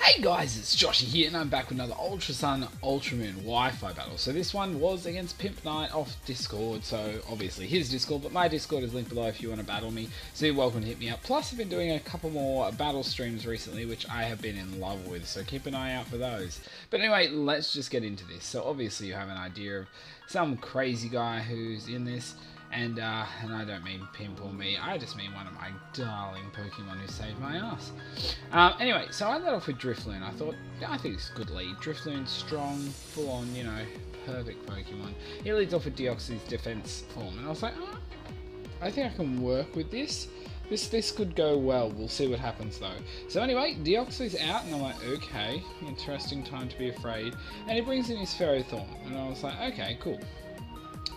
Hey guys, it's Joshy here, and I'm back with another Ultra Sun, Ultra Moon Wi-Fi battle. So this one was against Pimp Knight off Discord, so obviously his Discord, but my Discord is linked below if you want to battle me, so you're welcome to hit me up. Plus I've been doing a couple more battle streams recently, which I have been in love with, so keep an eye out for those. But anyway, let's just get into this. So obviously you have an idea of some crazy guy who's in this. And I don't mean Pimp or me, I just mean one of my darling Pokemon who saved my ass. Anyway, so I let off with Drifloon. I think it's a good lead. Drifloon's strong, full on, you know, perfect Pokemon. He leads off with Deoxys defense form, and I was like, oh, I think I can work with this. This could go well. We'll see what happens though. So anyway, Deoxys out, and I'm like, okay, interesting time to be afraid. And he brings in his Ferrothorn, and I was like, okay, cool.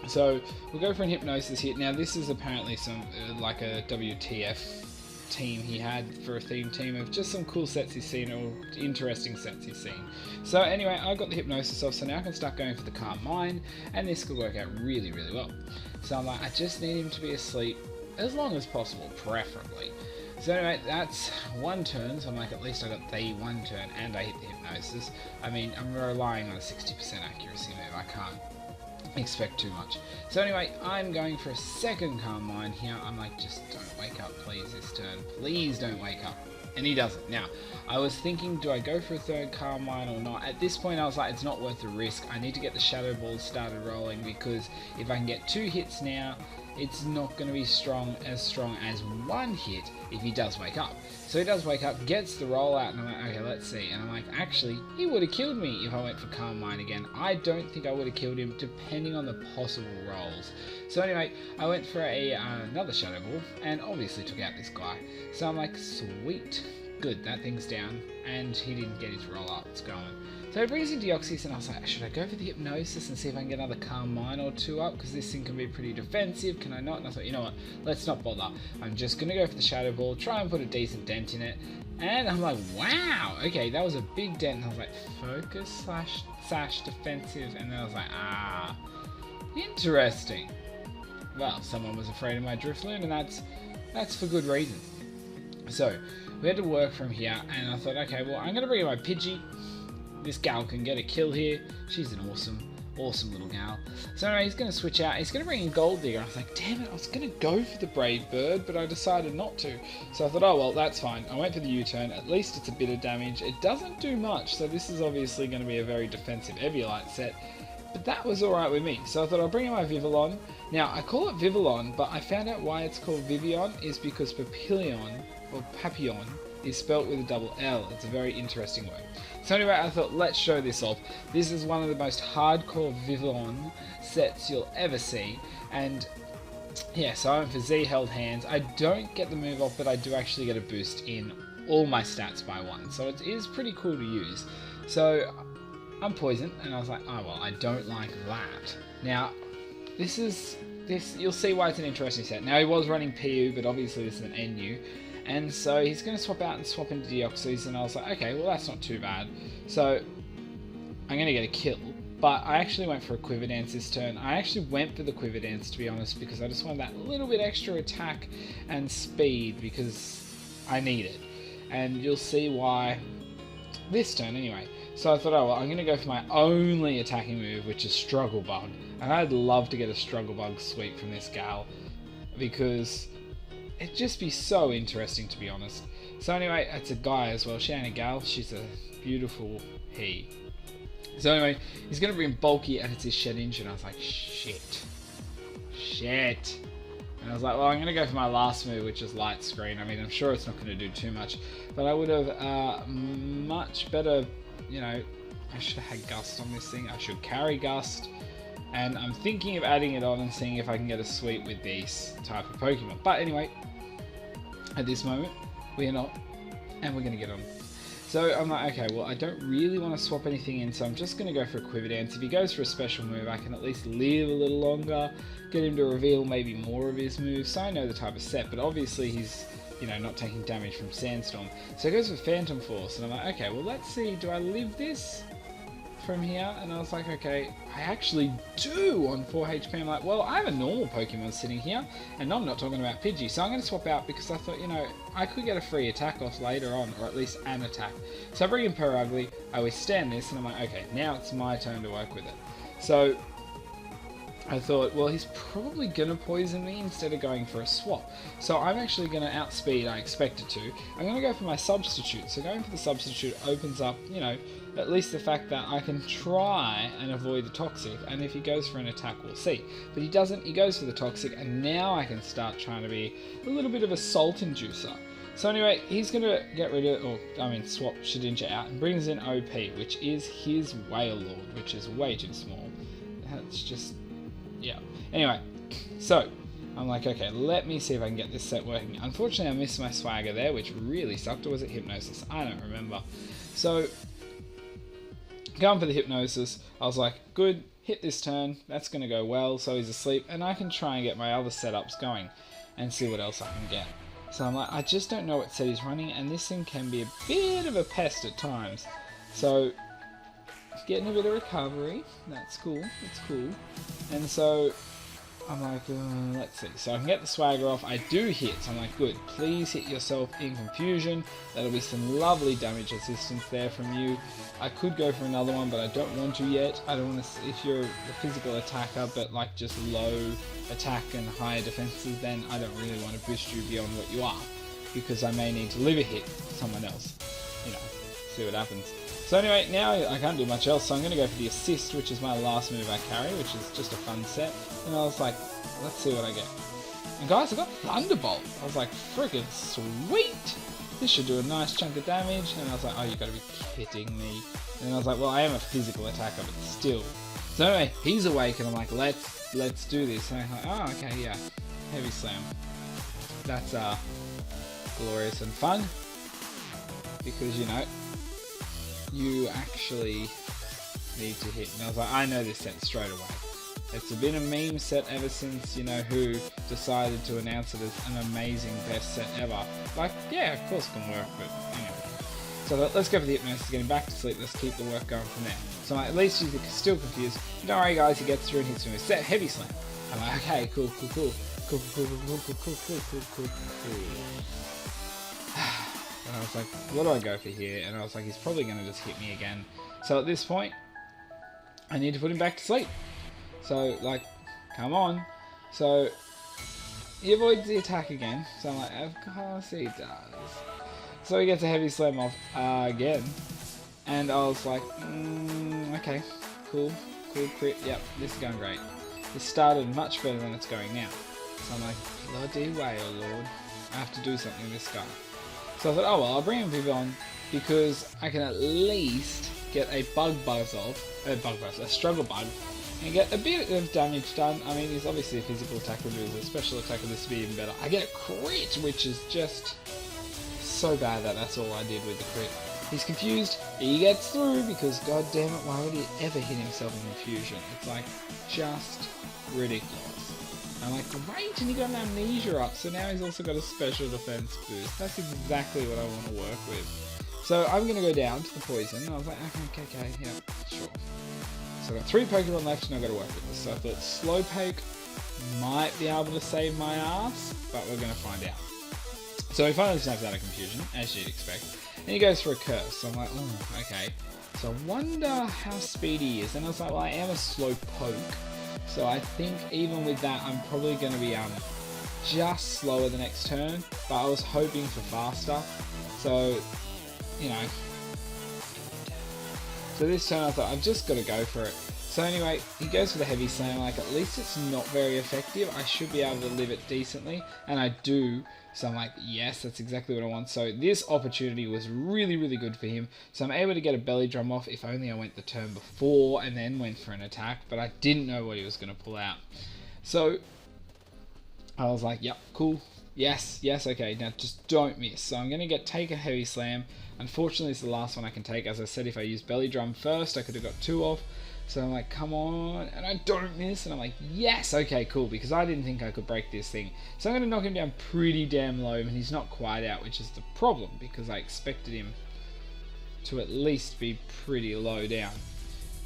So we'll go for an Hypnosis here. Now this is apparently some like a WTF team he had for a theme team of just some cool sets he's seen or interesting sets he's seen. So anyway, I got the Hypnosis off, so now I can start going for the Calm Mind, and this could work out really, really well. So I'm like, I just need him to be asleep as long as possible, preferably. So anyway, that's one turn, so I'm like, at least I got the one turn and I hit the Hypnosis. I mean, I'm relying on a 60% accuracy move, I can't expect too much. So anyway, I'm going for a second Calm Mind here. I'm like, just don't wake up please this turn. Please don't wake up. And he doesn't. Now, I was thinking, do I go for a third Calm Mind or not? At this point I was like, it's not worth the risk. I need to get the Shadow Balls started rolling, because if I can get 2 hits now, it's not going to be as strong as 1 hit if he does wake up. So he does wake up, gets the roll out, and I'm like, okay, let's see. And I'm like, actually, he would have killed me if I went for Calm Mind again. I don't think I would have killed him, depending on the possible rolls. So anyway, I went for another Shadow Ball, and obviously took out this guy. So I'm like, sweet, good, that thing's down, and he didn't get his roll up, it's going. So he brings in Deoxys, and I was like, should I go for the Hypnosis and see if I can get another Calm Mind or 2 up, because this thing can be pretty defensive, can I not? And I thought, you know what, let's not bother. I'm just going to go for the Shadow Ball, try and put a decent dent in it, and I'm like, wow, okay, that was a big dent, and I was like, focus / defensive, and then I was like, interesting. Well, someone was afraid of my Drifloon, and that's for good reason. So, we had to work from here, and I thought, okay, well, I'm going to bring in my Pidgey. This gal can get a kill here. She's an awesome little gal. So anyway, he's going to switch out. He's going to bring in Gold Digger. I was like, damn it, I was going to go for the Brave Bird, but I decided not to. So I thought, oh well, that's fine. I went for the U-turn. At least it's a bit of damage. It doesn't do much, so this is obviously going to be a very defensive Eviolite set. But that was alright with me. So I thought I'll bring in my Vivillon. Now, I call it Vivillon, but I found out why it's called Vivion is because Papillon, or Papillon, is spelt with a double L. It's a very interesting word. So anyway, I thought, let's show this off. This is one of the most hardcore Vivillon sets you'll ever see. And yeah, so I went for Z held hands. I don't get the move off, but I do actually get a boost in all my stats by 1. So it is pretty cool to use. So I'm poisoned, and I was like, oh well, I don't like that. Now, this you'll see why it's an interesting set. Now he was running PU, but obviously this is an NU. And so he's going to swap out and swap into Deoxys, and I was like, okay, well that's not too bad. So I'm going to get a kill, but I actually went for a Quiver Dance this turn. I actually went for the Quiver Dance, to be honest, because I just wanted that little bit extra attack and speed, because I need it. And you'll see why this turn anyway. So I thought, oh well, I'm going to go for my only attacking move, which is Struggle Bug. And I'd love to get a Struggle Bug sweep from this gal, because it'd just be so interesting, to be honest. So anyway, it's a guy as well. She ain't a gal, she's a beautiful he. So anyway, he's going to bring Bulky, and it's his Shedinja, and I was like, shit. And I was like, well, I'm going to go for my last move, which is Light Screen. I mean, I'm sure it's not going to do too much, but I would have much better, you know, I should have had Gust on this thing. I should carry Gust. And I'm thinking of adding it on and seeing if I can get a sweep with these type of Pokemon. But anyway, at this moment, we are not, and we're going to get on. So I'm like, okay, well, I don't really want to swap anything in, so I'm just going to go for a Quiver Dance. If he goes for a special move, I can at least live a little longer, get him to reveal maybe more of his moves, so I know the type of set, but obviously he's, you know, not taking damage from Sandstorm. So he goes for Phantom Force, and I'm like, okay, well, let's see, do I live this? from here, and I was like, okay, I actually do on 4 HP. I'm like, well, I have a normal Pokemon sitting here, and I'm not talking about Pidgey, so I'm going to swap out because I thought, you know, I could get a free attack off later on, or at least an attack. So I bring in Ugly, I withstand this, and I'm like, okay, now it's my turn to work with it. So I thought, well, he's probably going to poison me instead of going for a swap. So I'm actually going to outspeed, I expected to. I'm going to go for my substitute. So going for the substitute opens up, you know, at least the fact that I can try and avoid the toxic. And if he goes for an attack, we'll see. But he doesn't, he goes for the toxic, and now I can start trying to be a little bit of a salt inducer. So anyway, he's going to get rid of, swap Shedinja out and brings in OP, which is his Whale Lord, which is way too small. That's just... yeah. Anyway, so I'm like, okay, let me see if I can get this set working. Unfortunately, I missed my swagger there, which really sucked. Or was it Hypnosis? I don't remember. So, going for the Hypnosis, I was like, good, hit this turn. That's going to go well. So he's asleep, and I can try and get my other setups going and see what else I can get. So I'm like, I just don't know what set he's running, and this thing can be a bit of a pest at times. So, getting a bit of recovery. That's cool. It's cool. And so I'm like, let's see. So I can get the swagger off. I do hit. So I'm like, good. Please hit yourself in confusion. That'll be some lovely damage assistance there from you. I could go for another one, but I don't want to yet. I don't want to. If you're a physical attacker, but like just low attack and higher defenses, then I don't really want to boost you beyond what you are, because I may need to live a hit someone else. You know, see what happens. So anyway, now I can't do much else, so I'm going to go for the assist, which is my last move I carry, which is just a fun set. And I was like, let's see what I get. And guys, I got Thunderbolt. I was like, friggin' sweet! This should do a nice chunk of damage. And I was like, oh, you gotta be kidding me. And I was like, well, I am a physical attacker, but still. So anyway, he's awake, and I'm like, let's do this. And I'm like, oh, okay, yeah. Heavy Slam. That's glorious and fun. Because, you know, you actually need to hit. And I was like, I know this set straight away. It's been a meme set ever since, you know, who decided to announce it as an amazing best set ever. Like, yeah, of course it can work, but anyway. So let's go for the Hypnosis, getting back to sleep. Let's keep the work going from there. So at least he's still confused. But don't worry, guys, he gets through and hits me with set Heavy Slam. I'm like, okay, cool. And I was like, what do I go for here? And I was like, he's probably going to just hit me again. So at this point, I need to put him back to sleep. So, like, come on. So, he avoids the attack again. So I'm like, of course he does. So he gets a Heavy Slam off again. And I was like, okay, cool crit. Yep, this is going great. This started much better than it's going now. So I'm like, bloody Whale Lord. I have to do something with this guy. So I thought, oh well, I'll bring him Vivon because I can at least get a a Struggle Bug, and get a bit of damage done. I mean, he's obviously a physical attacker, but he's a special attacker, this would be even better. I get a crit, which is just so bad that that's all I did with the crit. He's confused, he gets through because god damn it, why would he ever hit himself in confusion? It's like, just ridiculous. I'm like, great, and he got an amnesia up, so now he's also got a special defense boost. That's exactly what I want to work with. So I'm going to go down to the poison. I was like, okay, yeah, sure. So I've got 3 Pokemon left and I've got to work with this. So I thought Slowpoke might be able to save my ass, but we're going to find out. So he finally snaps out of confusion, as you'd expect, and he goes for a Curse. So I'm like, oh, okay. So I wonder how speedy he is. And I was like, well, I am a Slowpoke. So I think even with that, I'm probably going to be just slower the next turn, but I was hoping for faster. So, you know. So this turn I thought, I've just got to go for it. So anyway, he goes for the Heavy Slam, like at least it's not very effective. I should be able to live it decently, and I do. So I'm like, yes, that's exactly what I want. So this opportunity was really, really good for him. So I'm able to get a Belly Drum off. If only I went the turn before and then went for an attack, but I didn't know what he was going to pull out. So I was like, yep, cool. Yes, okay, now just don't miss. So I'm going to take a Heavy Slam. Unfortunately, it's the last one I can take. As I said, if I used Belly Drum first, I could have got 2 off. So I'm like, come on, and I don't miss, and I'm like, yes, okay, cool, because I didn't think I could break this thing. So I'm going to knock him down pretty damn low, and he's not quite out, which is the problem, because I expected him to at least be pretty low down.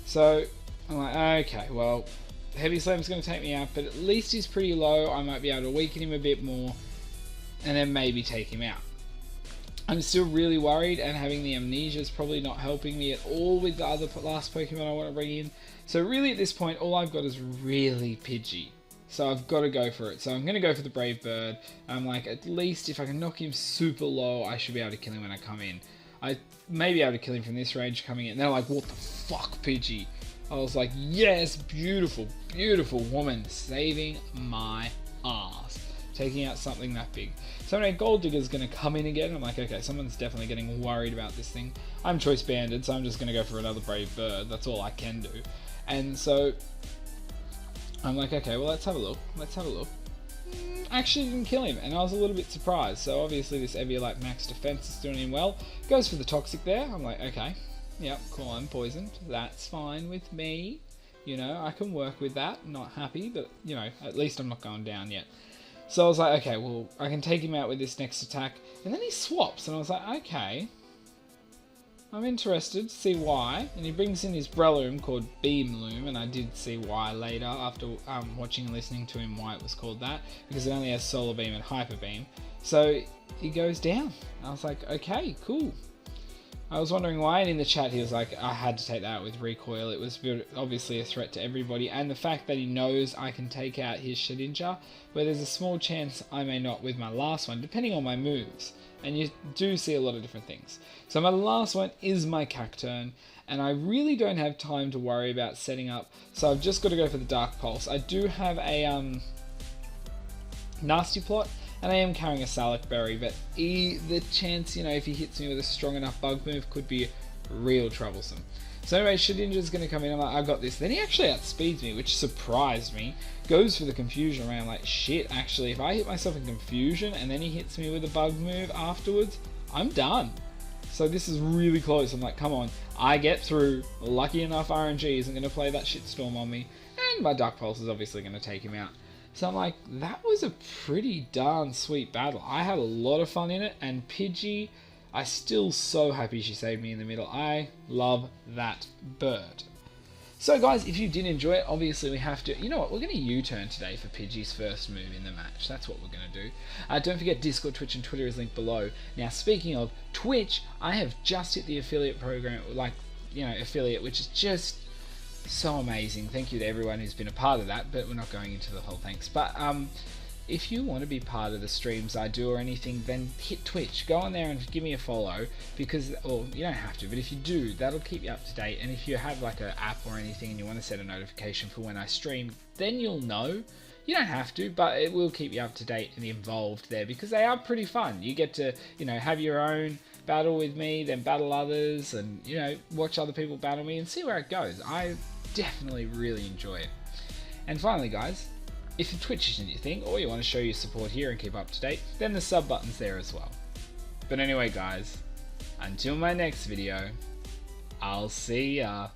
So I'm like, okay, well, Heavy Slam's going to take me out, but at least he's pretty low. I might be able to weaken him a bit more and then maybe take him out. I'm still really worried, and having the amnesia is probably not helping me at all with the other last Pokemon I want to bring in. So really at this point, all I've got is really Pidgey. So I've got to go for it. So I'm going to go for the Brave Bird. I'm like, at least if I can knock him super low, I should be able to kill him when I come in. I may be able to kill him from this range coming in. And they're like, what the fuck, Pidgey? I was like, yes, beautiful, beautiful woman, saving my ass. Taking out something that big. So anyway, Gold Digger's going to come in again. I'm like, okay, someone's definitely getting worried about this thing. I'm Choice Banded, so I'm just going to go for another Brave Bird. That's all I can do. And so I'm like, okay, well, let's have a look. Let's have a look. Actually didn't kill him, and I was a little bit surprised. So obviously this Eviolite max defense is doing him well. Goes for the Toxic there. I'm like, okay, yep, cool, I'm poisoned. That's fine with me. You know, I can work with that. Not happy, but, you know, at least I'm not going down yet. So I was like, okay, well, I can take him out with this next attack. And then he swaps, and I was like, okay, I'm interested to see why. And he brings in his Breloom called Beam Loom, and I did see why later after watching and listening to him why it was called that, because it only has Solar Beam and Hyper Beam. So he goes down. I was like, okay, cool. I was wondering why, and in the chat he was like, I had to take that out with Recoil. It was obviously a threat to everybody, and the fact that he knows I can take out his Shedinja, where there's a small chance I may not with my last one, depending on my moves. And you do see a lot of different things. So my last one is my Cacturne, and I really don't have time to worry about setting up, so I've just got to go for the Dark Pulse. I do have a Nasty Plot, and I am carrying a Salak Berry, but the chance, you know, if he hits me with a strong enough bug move could be real troublesome. So anyway, Shedinja's going to come in. I'm like, I got this. Then he actually outspeeds me, which surprised me. Goes for the Confusion around. Like, shit, actually, if I hit myself in Confusion and then he hits me with a bug move afterwards, I'm done. So this is really close. I'm like, come on. I get through. Lucky enough, RNG isn't going to play that shitstorm on me. And my Dark Pulse is obviously going to take him out. So I'm like, that was a pretty darn sweet battle. I had a lot of fun in it, and Pidgey, I'm still so happy she saved me in the middle. I love that bird. So guys, if you did enjoy it, obviously we have to, you know what, we're going to U-turn today for Pidgey's first move in the match. That's what we're going to do. Don't forget Discord, Twitch and Twitter is linked below. Now speaking of Twitch, I have just hit the affiliate program, like, you know, affiliate, which is just so amazing. Thank you to everyone who's been a part of that, but we're not going into the whole thanks. But if you want to be part of the streams I do or anything, then hit Twitch. Go on there and give me a follow, because, or you don't have to, but if you do, that'll keep you up to date. And if you have like an app or anything and you want to set a notification for when I stream, then you'll know. You don't have to, but it will keep you up to date and involved there, because they are pretty fun. You get to, you know, have your own battle with me, then battle others, and, you know, watch other people battle me and see where it goes. I definitely really enjoy it. And finally guys, if Twitch isn't your thing, or you want to show your support here and keep up to date, then the sub button's there as well. But anyway guys, until my next video, I'll see ya.